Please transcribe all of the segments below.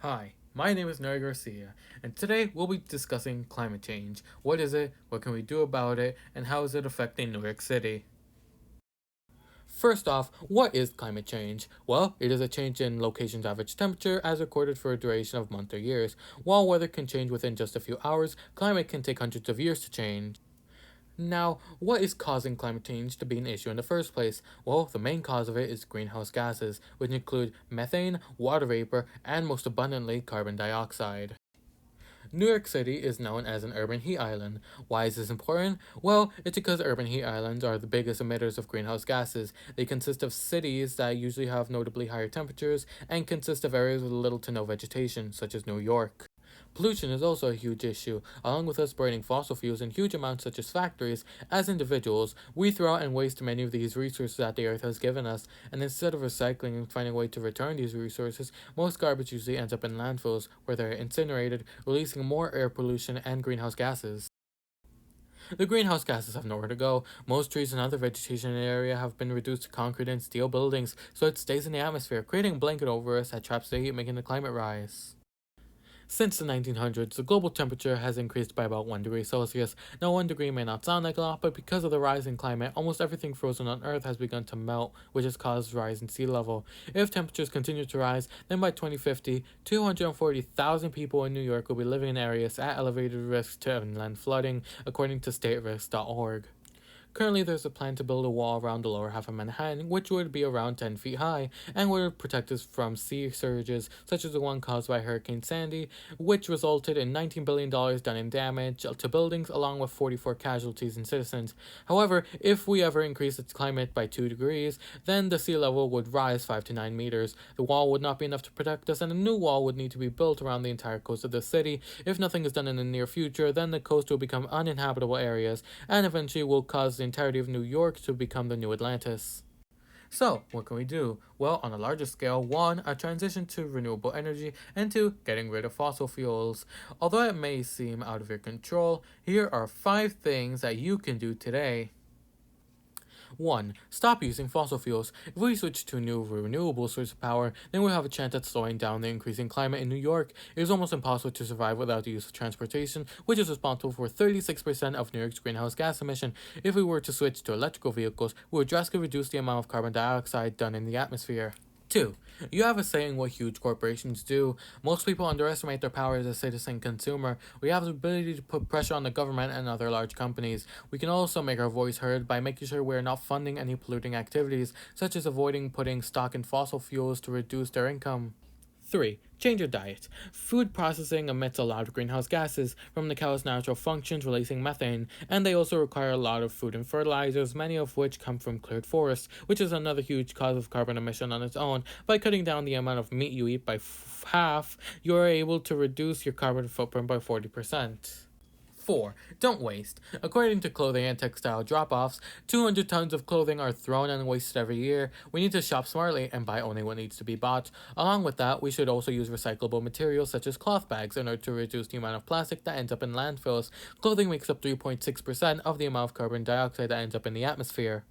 Hi, my name is Neri Garcia, and today we'll be discussing climate change. What is it, what can we do about it, and how is it affecting New York City? First off, what is climate change? Well, it is a change in location's average temperature as recorded for a duration of months or years. While weather can change within just a few hours, climate can take hundreds of years to change. Now, what is causing climate change to be an issue in the first place? Well, the main cause of it is greenhouse gases, which include methane, water vapor, and most abundantly, carbon dioxide. New York City is known as an urban heat island. Why is this important? Well, it's because urban heat islands are the biggest emitters of greenhouse gases. They consist of cities that usually have notably higher temperatures and consist of areas with little to no vegetation, such as New York. Pollution is also a huge issue. Along with us burning fossil fuels in huge amounts such as factories, as individuals, we throw out and waste many of these resources that the earth has given us, and instead of recycling and finding a way to return these resources, most garbage usually ends up in landfills, where they're incinerated, releasing more air pollution and greenhouse gases. The greenhouse gases have nowhere to go. Most trees and other vegetation in the area have been reduced to concrete and steel buildings, so it stays in the atmosphere, creating a blanket over us that traps the heat, making the climate rise. Since the 1900s, the global temperature has increased by about 1 degree Celsius. Now, 1 degree may not sound like a lot, but because of the rise in climate, almost everything frozen on Earth has begun to melt, which has caused a rise in sea level. If temperatures continue to rise, then by 2050, 240,000 people in New York will be living in areas at elevated risk to inland flooding, according to staterisk.org. Currently, there's a plan to build a wall around the lower half of Manhattan, which would be around 10 feet high, and would protect us from sea surges, such as the one caused by Hurricane Sandy, which resulted in $19 billion done in damage to buildings, along with 44 casualties and citizens. However, if we ever increase its climate by 2 degrees, then the sea level would rise 5 to 9 meters. The wall would not be enough to protect us, and a new wall would need to be built around the entire coast of the city. If nothing is done in the near future, then the coast will become uninhabitable areas, and eventually will cause the entirety of New York to become the new Atlantis. So, what can we do? Well, on a larger scale, one, a transition to renewable energy, and two, getting rid of fossil fuels. Although it may seem out of your control, here are 5 things that you can do today. 1. Stop using fossil fuels. If we switch to a new renewable source of power, then we'll have a chance at slowing down the increasing climate in New York. It is almost impossible to survive without the use of transportation, which is responsible for 36% of New York's greenhouse gas emission. If we were to switch to electrical vehicles, we would drastically reduce the amount of carbon dioxide done in the atmosphere. 2. You have a say in what huge corporations do. Most people underestimate their power as a citizen consumer. We have the ability to put pressure on the government and other large companies. We can also make our voice heard by making sure we're not funding any polluting activities, such as avoiding putting stock in fossil fuels to reduce their income. 3. Change your diet. Food processing emits a lot of greenhouse gases from the cow's natural functions, releasing methane, and they also require a lot of food and fertilizers, many of which come from cleared forests, which is another huge cause of carbon emission on its own. By cutting down the amount of meat you eat by half, you are able to reduce your carbon footprint by 40%. 4. Don't waste. According to clothing and textile drop offs, 200 tons of clothing are thrown and wasted every year. We need to shop smartly and buy only what needs to be bought. Along with that, we should also use recyclable materials such as cloth bags in order to reduce the amount of plastic that ends up in landfills. Clothing makes up 3.6% of the amount of carbon dioxide that ends up in the atmosphere.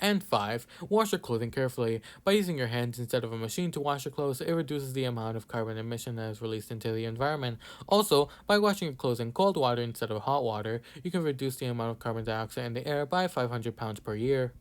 And 5. Wash your clothing carefully. By using your hands instead of a machine to wash your clothes, it reduces the amount of carbon emission that is released into the environment. Also, by washing your clothes in cold water instead of hot water, you can reduce the amount of carbon dioxide in the air by 500 pounds per year.